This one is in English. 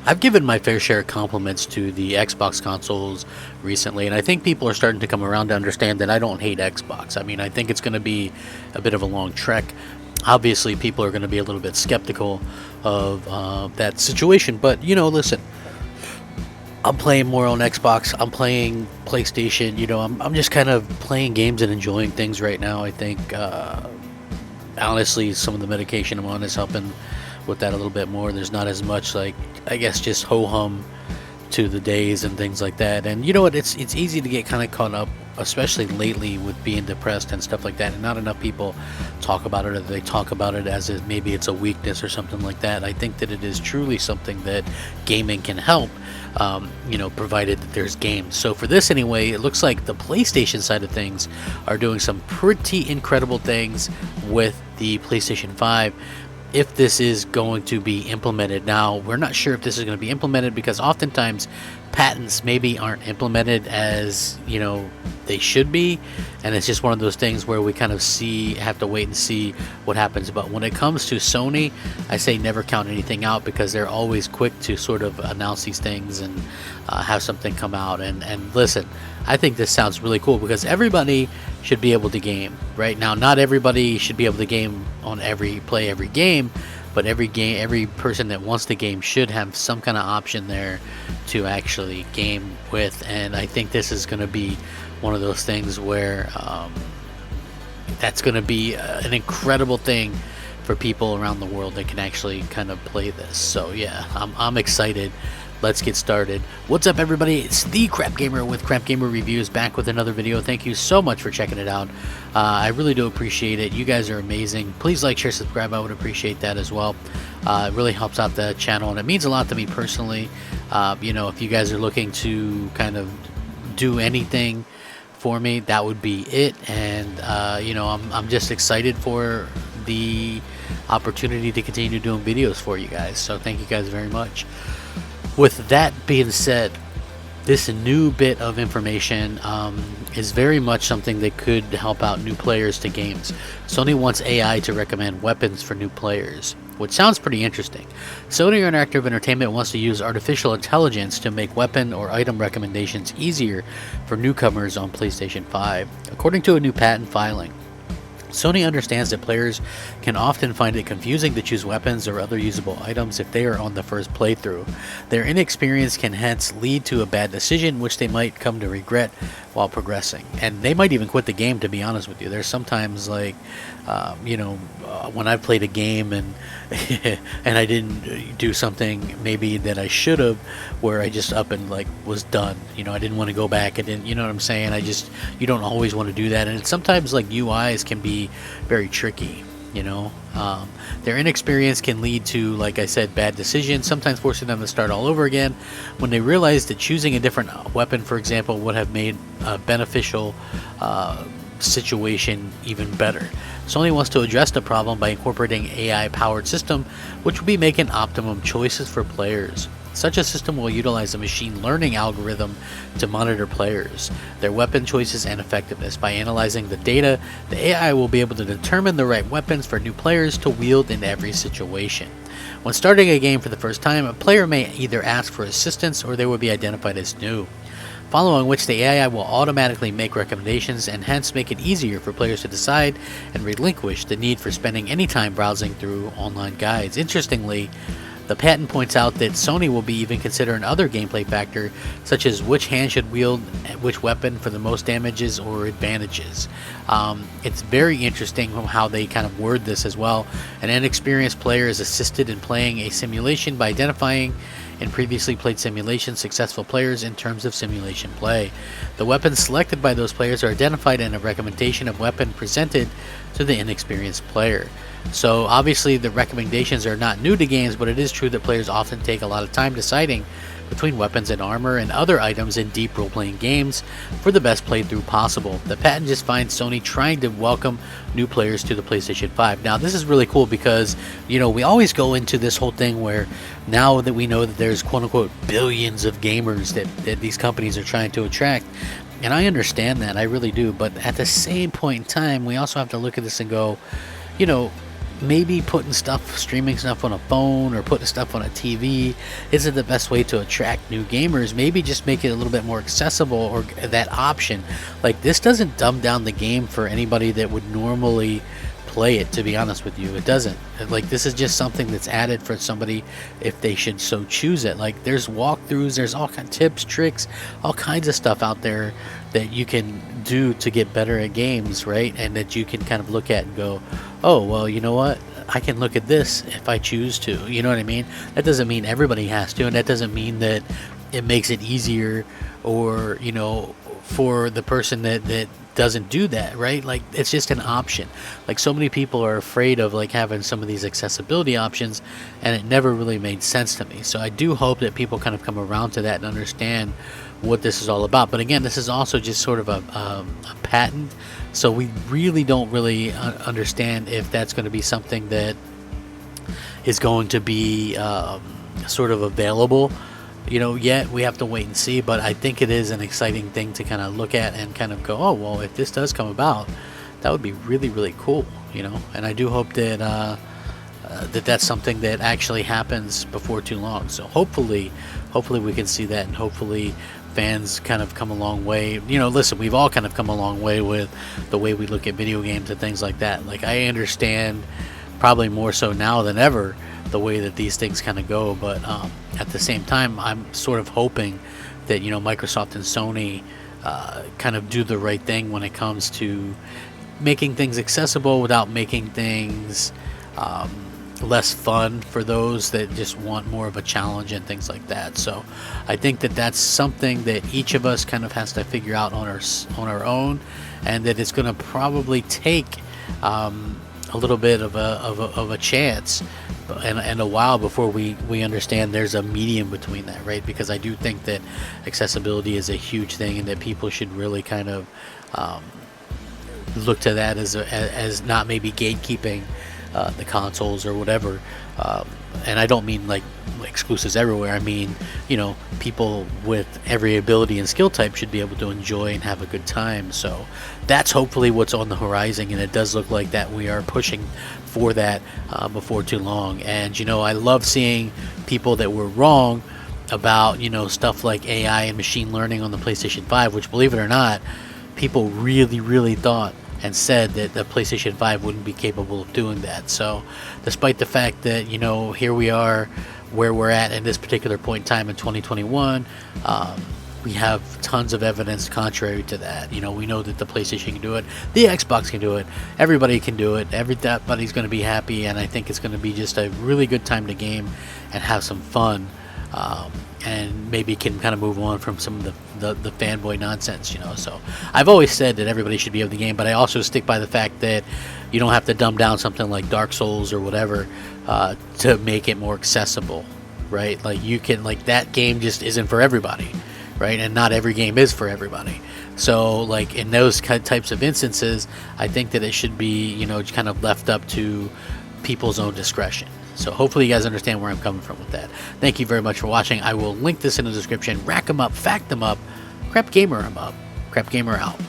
I've given my fair share of compliments to the Xbox consoles recently, and I think people are starting to come around to understand that I don't hate Xbox. I mean, I think it's going to be a bit of a long trek. Obviously, people are going to be a little bit skeptical of that situation, but listen, I'm playing more on Xbox. I'm playing PlayStation. I'm just kind of playing games and enjoying things right now. I think, honestly, some of the medication I'm on is helping with that a little bit more. There's not as much, like, I guess, just ho-hum to the days and things like that. And you know what? It's easy to get kind of caught up, especially lately, with being depressed and stuff like that. And not enough people talk about it, or they talk about it as if maybe it's a weakness or something like that. I think that it is truly something that gaming can help, provided that there's games. So for this anyway, it looks like the PlayStation side of things are doing some pretty incredible things with the PlayStation 5. If this is going to be implemented. Now, we're not sure if this is going to be implemented because oftentimes patents maybe aren't implemented as they should be, and it's just one of those things where we kind of have to wait and see what happens. But when it comes to Sony, I say never count anything out, because they're always quick to sort of announce these things and have something come out. And listen, I think this sounds really cool because everybody should be able to game. Right now, not everybody should be able to game on play every game, but every person that wants to game should have some kind of option there to actually game with. And I think this is going to be one of those things where that's going to be an incredible thing for people around the world that can actually kind of play this. So yeah, I'm excited. Let's get started. What's up, everybody? It's the Crapgamer with Crapgamer Reviews, back with another video. Thank you so much for checking it out. I really do appreciate it. You guys are amazing. Please like, share, subscribe. I would appreciate that as well. It really helps out the channel, and it means a lot to me personally. If you guys are looking to kind of do anything for me, that would be it. And I'm just excited for the opportunity to continue doing videos for you guys. So thank you guys very much. With that being said, this new bit of information is very much something that could help out new players to games. Sony wants AI to recommend weapons for new players, which sounds pretty interesting. Sony Interactive Entertainment wants to use artificial intelligence to make weapon or item recommendations easier for newcomers on PlayStation 5, according to a new patent filing. Sony understands that players can often find it confusing to choose weapons or other usable items if they are on the first playthrough. Their inexperience can hence lead to a bad decision, which they might come to regret while progressing. And they might even quit the game, to be honest with you. There's sometimes, like, when I've played a game and and I didn't do something maybe that I should have, where I just up and like was done. I didn't want to go back. I didn't, you know what I'm saying? You don't always want to do that. And sometimes, like, UIs can be very tricky. Their inexperience can lead to, like I said, bad decisions, sometimes forcing them to start all over again when they realize that choosing a different weapon, for example, would have made a beneficial situation even better. Sony wants to address the problem by incorporating AI-powered system, which will be making optimum choices for players. Such a system will utilize a machine learning algorithm to monitor players, their weapon choices, and effectiveness. By analyzing the data, the AI will be able to determine the right weapons for new players to wield in every situation. When starting a game for the first time, a player may either ask for assistance or they will be identified as new, following which the AI will automatically make recommendations and hence make it easier for players to decide and relinquish the need for spending any time browsing through online guides. Interestingly, the patent points out that Sony will be even considering other gameplay factors, such as which hand should wield which weapon for the most damages or advantages. It's very interesting how they kind of word this as well. An inexperienced player is assisted in playing a simulation by identifying in previously played simulations successful players in terms of simulation play. The weapons selected by those players are identified in a recommendation of weapon presented to the inexperienced player. So obviously the recommendations are not new to games, but it is true that players often take a lot of time deciding between weapons and armor and other items in deep role-playing games for the best playthrough possible. The patent just finds Sony trying to welcome new players to the PlayStation 5. Now this is really cool because, we always go into this whole thing where now that we know that there's quote-unquote billions of gamers that these companies are trying to attract, and I understand that, I really do, but at the same point in time, we also have to look at this and go, maybe putting stuff, streaming stuff on a phone or putting stuff on a TV isn't the best way to attract new gamers. Maybe just make it a little bit more accessible, or that option. Like, this doesn't dumb down the game for anybody that would normally play it, to be honest with you. It doesn't. Like, this is just something that's added for somebody if they should so choose it. Like, there's walkthroughs, there's all kinds of tips, tricks, all kinds of stuff out there that you can do to get better at games, right? And that you can kind of look at and go, oh, well, you know what, I can look at this if I choose to. You know what I mean? That doesn't mean everybody has to, and that doesn't mean that it makes it easier, or, you know, for the person that doesn't do that, right? Like, it's just an option. Like, so many people are afraid of like having some of these accessibility options, and it never really made sense to me. So I do hope that people kind of come around to that and understand what this is all about. But again, this is also just sort of a patent, so we really don't really understand if that's going to be something that is going to be sort of available, you know, yet. We have to wait and see. But I think it is an exciting thing to kind of look at and kind of go, oh, well, if this does come about, that would be really, really cool, you know. And I do hope that that's something that actually happens before too long. So hopefully we can see that, and hopefully fans kind of come a long way. You know, listen, we've all kind of come a long way with the way we look at video games and things like that. Like, I understand probably more so now than ever the way that these things kind of go, but at the same time, I'm sort of hoping that, you know, Microsoft and Sony kind of do the right thing when it comes to making things accessible without making things less fun for those that just want more of a challenge and things like that. So I think that that's something that each of us kind of has to figure out on our own, and that it's going to probably take a little bit of a chance and a while before we understand there's a medium between that, right? Because I do think that accessibility is a huge thing, and that people should really kind of look to that as not maybe gatekeeping the consoles or whatever. And I don't mean like exclusives everywhere. I mean, you know, people with every ability and skill type should be able to enjoy and have a good time. So that's hopefully what's on the horizon, and it does look like that we are pushing for that before too long. And, you know, I love seeing people that were wrong about, you know, stuff like AI and machine learning on the PlayStation 5, which, believe it or not, people really thought and said that the PlayStation 5 wouldn't be capable of doing that. So despite the fact that, you know, here we are where we're at in this particular point in time in 2021, we have tons of evidence contrary to that. You know, we know that the PlayStation can do it, the Xbox can do it, everybody can do it, everybody's going to be happy, and I think it's going to be just a really good time to game and have some fun. And maybe can kind of move on from some of the fanboy nonsense, you know. So I've always said that everybody should be able to game, but I also stick by the fact that you don't have to dumb down something like Dark Souls or whatever to make it more accessible, right? Like, you can, like, that game just isn't for everybody, right? And not every game is for everybody. So, like, in those types of instances, I think that it should be, you know, kind of left up to people's own discretion. So hopefully you guys understand where I'm coming from with that. Thank you very much for watching. I will link this in the description. Rack 'em up, fact 'em up, Crapgamer 'em up. Crapgamer out.